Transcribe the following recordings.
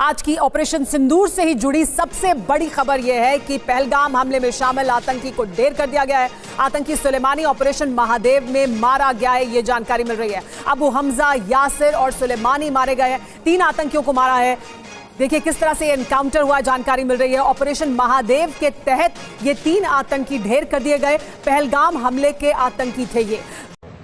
आज की ऑपरेशन सिंदूर से ही जुड़ी सबसे बड़ी खबर यह है कि पहलगाम हमले में शामिल आतंकी को ढेर कर दिया गया है। आतंकी सुलेमानी ऑपरेशन महादेव में मारा गया है, यह जानकारी मिल रही है। अबू हमजा, यासिर और सुलेमानी मारे गए हैं। 3 आतंकियों को मारा है। देखिए किस तरह से एनकाउंटर हुआ, जानकारी मिल रही है। ऑपरेशन महादेव के तहत ये 3 आतंकी ढेर कर दिए गए। पहलगाम हमले के आतंकी थे ये।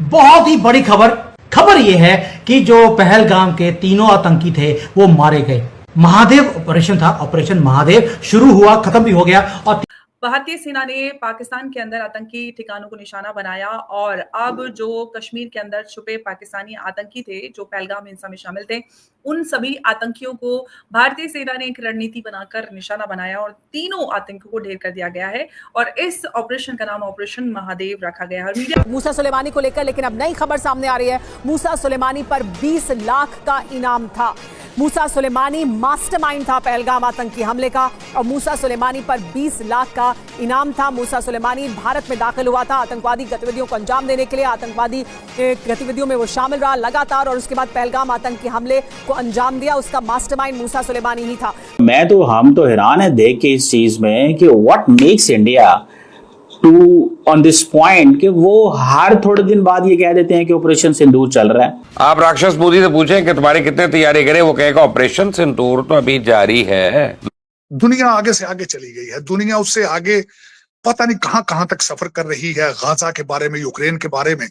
बहुत ही बड़ी खबर यह है कि जो पहलगाम के 3 आतंकी थे वो मारे गए। महादेव ऑपरेशन था, ऑपरेशन महादेव शुरू हुआ, खत्म भी हो गया। और भारतीय सेना ने पाकिस्तान के अंदर आतंकी ठिकानों को निशाना बनाया और अब जो कश्मीर के अंदर छुपे पाकिस्तानी आतंकी थे जो पहलगाम हिंसा में शामिल थे, उन सभी आतंकियों को भारतीय सेना ने एक रणनीति बनाकर निशाना बनाया और 3 आतंकियों को ढेर कर दिया गया है और इस ऑपरेशन का नाम ऑपरेशन महादेव रखा गया है। मूसा सुलेमानी को लेकर लेकिन अब नई खबर सामने आ रही है। मूसा सुलेमानी पर 20 लाख का इनाम था। मूसा सुलेमानी मास्टरमाइंड था पहलगाम आतंकी हमले का और मूसा सुलेमानी पर 20 लाख का इनाम था। मूसा सुलेमानी भारत में दाखिल हुआ था आतंकवादी गतिविधियों को अंजाम देने के लिए। आतंकवादी गतिविधियों में वो शामिल रहा लगातार और उसके बाद पहलगाम आतंकी हमले को अंजाम दिया। उसका मास्टरमाइंड मूसा सुलेमानी ही था। हम तो हैरान है देख के इस चीज में कि what makes India to on this point कि वो हर थोड़े दिन बाद ये कह देते हैं कि ऑपरेशन सिंदूर चल रहा है। आप राक्षस मोदी से पूछें कि तुम्हारी कितने तैयारी करे, वो कहेगा ऑपरेशन सिंदूर तो अभी जारी है। दुनिया आगे से आगे चली गई है। दुनिया उससे आगे पता नहीं कहां तक सफर कर रही है, गाजा के बारे में, यूक्रेन के बारे में।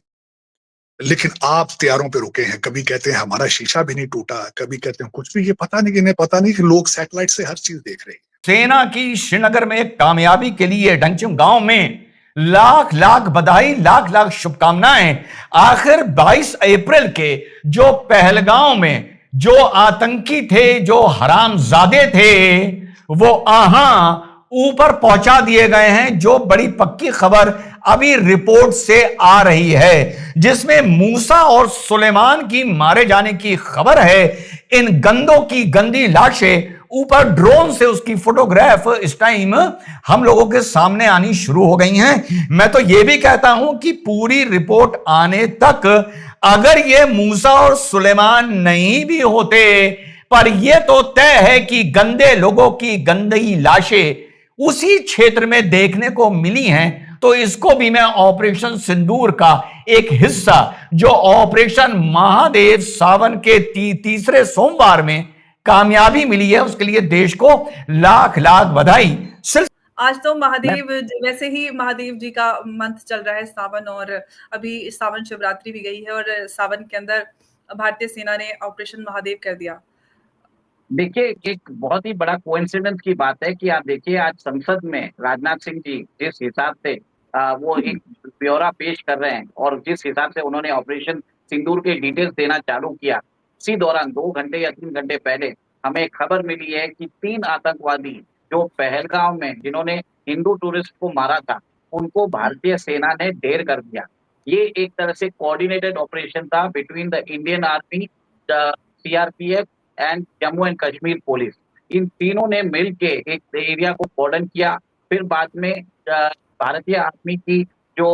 लेकिन आप तैयारों पे रुके हैं। कभी कहते हैं हमारा शीशा भी नहीं टूटा, कभी कहते हैं कुछ भी। ये पता नहीं, इन्हें पता नहीं कि लोग सैटेलाइट से हर चीज देख रहे हैं। सेना की श्रीनगर में कामयाबी के लिए डंचुम गांव में लाख लाख बधाई, लाख लाख शुभकामनाएं। आखिर 22 अप्रैल के जो पहलगाम में जो आतंकी थे, जो हरामजादे थे, वो ऊपर पहुंचा दिए गए हैं। जो बड़ी पक्की खबर अभी रिपोर्ट से आ रही है जिसमें मूसा और सुलेमान की मारे जाने की खबर है। इन गंदों की गंदी लाशें ऊपर ड्रोन से उसकी फोटोग्राफ इस टाइम हम लोगों के सामने आनी शुरू हो गई हैं। मैं तो यह भी कहता हूं कि पूरी रिपोर्ट आने तक अगर ये मूसा और सुलेमान नहीं भी होते, पर यह तो तय है कि गंदे लोगों की गंदी लाशें उसी क्षेत्र में देखने को मिली हैं, तो इसको भी मैं ऑपरेशन सिंदूर का एक हिस्सा जो ऑपरेशन महादेव सावन के तीसरे सोमवार में कामयाबी मिली है, उसके लिए देश को लाख लाख बधाई। आज तो महादेव, वैसे ही महादेव जी का मंथ चल रहा है सावन, और अभी सावन शिवरात्रि भी गई है और सावन के अंदर भारतीय सेना ने ऑपरेशन महादेव कर दिया। देखिए, एक बहुत ही बड़ा कोइंसिडेंस की बात है कि आप देखिए आज संसद में राजनाथ सिंह जी जिस हिसाब से वो एक ब्यौरा पेश कर रहे हैं और जिस हिसाब से उन्होंने ऑपरेशन सिंदूर के डिटेल्स देना चालू किया, इसी दौरान 2 घंटे या 3 घंटे पहले हमें खबर मिली है कि 3 आतंकवादी जो पहलगाम में जिन्होंने हिंदू टूरिस्ट को मारा था, उनको भारतीय सेना ने ढेर कर दिया। ये एक तरह से कोऑर्डिनेटेड ऑपरेशन था between the Indian army, CRPF and Jammu and Kashmir police. इन तीनों ने मिलके एक एरिया को कॉर्डन किया। फिर बाद में भारतीय आर्मी की जो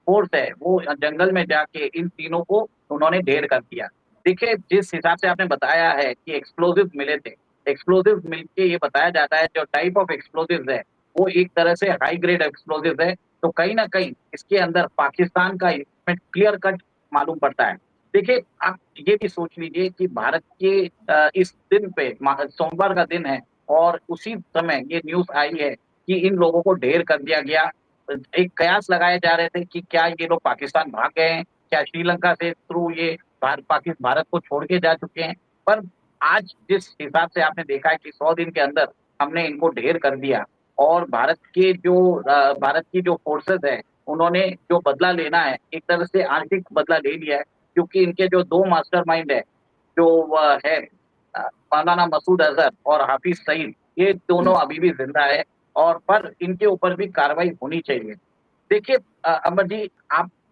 फोर्स है वो जंगल में जाके इन तीनों को उन्होंने ढेर कर दिया। देखिए, जिस हिसाब से आपने बताया है कि एक्सप्लोजिव मिले थे, एक्सप्लोजिव मिलके ये बताया जाता है जो टाइप ऑफ एक्सप्लोजिव है वो एक तरह से हाई ग्रेड एक्सप्लोजिव है, तो कहीं ना कहीं इसके अंदर पाकिस्तान का इन्वॉल्वमेंट क्लियर कट मालूम पड़ता है। देखिए, आप ये भी सोच लीजिए कि भारत के इस दिन पे सोमवार का दिन है और उसी समय ये न्यूज आई है कि इन लोगों को ढेर कर दिया गया। एक कयास लगाए जा रहे थे कि क्या ये लोग पाकिस्तान भाग गए हैं, क्या श्रीलंका से थ्रू ये भारत को छोड़ के जा चुके हैं। पर आज जिस हिसाब से आपने देखा है कि 100 दिन के अंदर हमने इनको ढेर कर दिया और भारत की जो फोर्सेस है उन्होंने जो बदला लेना है एक तरह से आंशिक बदला ले लिया है, क्योंकि इनके जो 2 मास्टरमाइंड है जो है मौलाना मसूद अजहर और हाफिज सईद, ये दोनों अभी भी जिंदा है और पर इनके ऊपर भी कार्रवाई होनी चाहिए। देखिए अमर जी,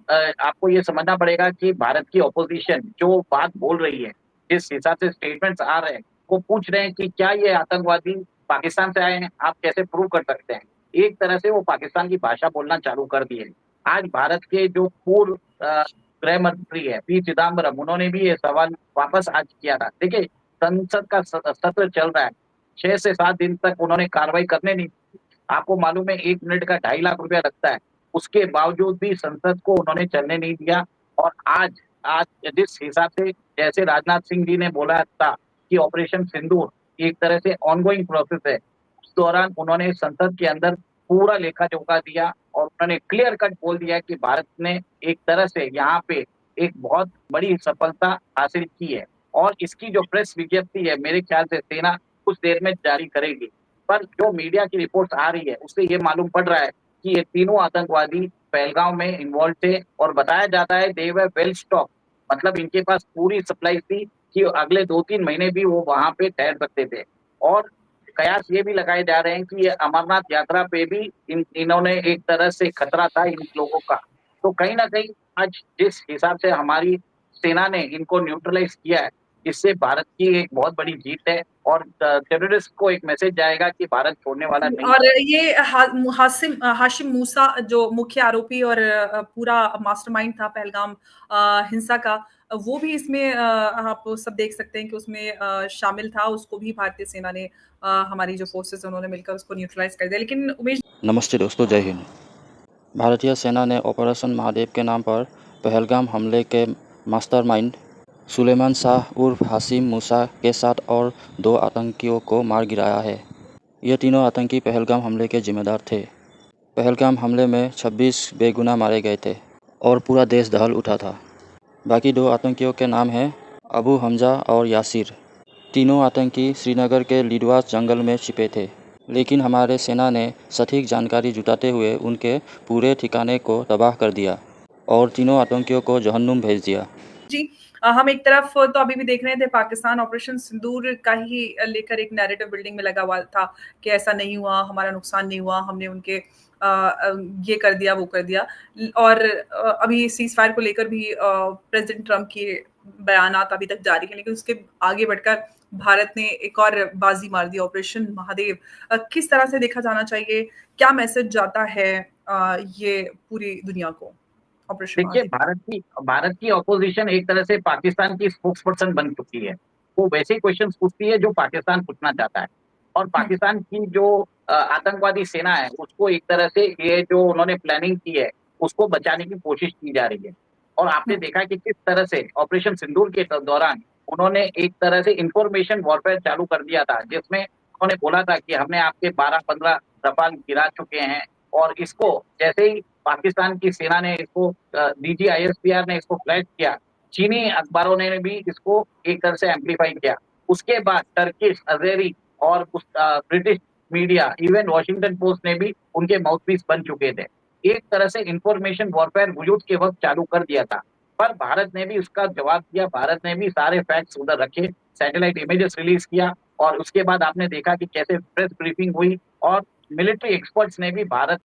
आपको ये समझना पड़ेगा कि भारत की ऑपोजिशन जो बात बोल रही है, जिस हिसाब से स्टेटमेंट्स आ रहे हैं, वो पूछ रहे हैं कि क्या ये आतंकवादी पाकिस्तान से आए हैं, आप कैसे प्रूव कर सकते हैं। एक तरह से वो पाकिस्तान की भाषा बोलना चालू कर दी है। आज भारत के जो पूर्व गृह मंत्री है पी चिदम्बरम, उन्होंने भी ये सवाल वापस आज किया था। देखिए, संसद का सत्र चल रहा है, 6 से 7 दिन तक उन्होंने कार्रवाई करने नहीं दी। आपको मालूम है 1 मिनट का 2.5 लाख रुपया लगता है, उसके बावजूद भी संसद को उन्होंने चलने नहीं दिया। और आज आज जिस हिसाब से, जैसे राजनाथ सिंह जी ने बोला था कि ऑपरेशन सिंदूर एक तरह से ऑनगोइंग प्रोसेस है, उस दौरान उन्होंने संसद के अंदर पूरा लेखा जोखा दिया और उन्होंने क्लियर कट बोल दिया कि भारत ने एक तरह से यहाँ पे एक बहुत बड़ी सफलता हासिल की है। और इसकी जो प्रेस विज्ञप्ति है, मेरे ख्याल से सेना कुछ देर में जारी करेगी। पर जो मीडिया की रिपोर्ट्स आ रही है उससे ये मालूम पड़ रहा है कि ये तीनों आतंकवादी पहलगाम में इन्वॉल्व थे और बताया जाता है दे वर वेल स्टॉक, मतलब इनके पास पूरी सप्लाई थी कि अगले 2-3 महीने भी वो वहां पे ठहर सकते थे। और कयास ये भी लगाए जा रहे हैं कि ये अमरनाथ यात्रा पे भी इन्होंने एक तरह से खतरा था इन लोगों का। तो कहीं ना कहीं आज जिस हिसाब से हमारी सेना ने इनको न्यूट्रलाइज किया है, इससे भारत की एक बहुत बड़ी जीत है और टेररिस्ट को एक मैसेज जाएगा कि भारत छोड़ने वाला नहीं। और ये हाशिम मूसा जो मुख्य आरोपी और पूरा मास्टरमाइंड था पहलगाम हिंसा का, वो भी इसमें आप सब देख सकते हैं कि उसमें शामिल था। उसको भी भारतीय सेना ने, हमारी जो फोर्सेस उन्होंने मिलकर उसको न्यूट्रलाइज कर दिया। लेकिन उमेश, नमस्ते दोस्तों, जय हिंद। भारतीय सेना ने ऑपरेशन महादेव के नाम पर पहलगाम हमले के मास्टरमाइंड सुलेमान शाह उर्फ हाशिम मूसा के साथ और 2 आतंकियों को मार गिराया है। ये तीनों आतंकी पहलगाम हमले के जिम्मेदार थे। पहलगाम हमले में 26 बेगुनाह मारे गए थे और पूरा देश दहल उठा था। बाकी 2 आतंकियों के नाम हैं अबू हमजा और यासिर। तीनों आतंकी श्रीनगर के लिडवास जंगल में छिपे थे, लेकिन हमारे सेना ने सटीक जानकारी जुटाते हुए उनके पूरे ठिकाने को तबाह कर दिया और तीनों आतंकियों को जहन्नुम भेज दिया। जी, हम एक तरफ तो अभी भी देख रहे थे पाकिस्तान ऑपरेशन सिंदूर का ही लेकर एक नैरेटिव बिल्डिंग में लगा हुआ था कि ऐसा नहीं हुआ, हमारा नुकसान नहीं हुआ, हमने उनके ये कर दिया वो कर दिया। और अभी सीज फायर को लेकर भी प्रेसिडेंट ट्रम्प के बयानात अभी तक जारी हैं, लेकिन उसके आगे बढ़कर भारत ने एक और बाजी मार दी, ऑपरेशन महादेव। किस तरह से देखा जाना चाहिए, क्या मैसेज जाता है ये पूरी दुनिया को? देखिए, भारत की ऑपोजिशन एक तरह से पाकिस्तान की स्पोक्स पर्सन बन चुकी है। वो वैसे क्वेश्चंस पूछती है जो पाकिस्तान पूछना चाहता है और पाकिस्तान की जो आतंकवादी सेना है उसको एक तरह से ये जो उन्होंने प्लानिंग की है उसको बचाने की कोशिश की जा रही है। और आपने देखा कि किस तरह से ऑपरेशन सिंदूर के दौरान उन्होंने एक तरह से इंफॉर्मेशन वॉरफेयर चालू कर दिया था, जिसमें उन्होंने बोला था कि हमने आपके 12-15 रफाल गिरा चुके हैं। और इसको जैसे ही पाकिस्तान की सेना ने इसको DGISPR ने इसको फ्लैग किया, चीनी अखबारों ने भी इसको एक तरह से एम्पलीफाई किया। उसके बाद टर्किश, अज़ेरी और British media, even Washington post ने भी उनके माउथपीस बन चुके थे। एक तरह से इंफॉर्मेशन वॉरफेयर वजूद के वक्त चालू कर दिया था, पर भारत ने भी उसका जवाब दिया। भारत ने भी सारे फैक्ट्स उधर रखे, सैटेलाइट इमेजेस रिलीज किया और उसके बाद आपने देखा कि कैसे प्रेस ब्रीफिंग हुई और मिलिट्री एक्सपर्ट्स ने भी भारत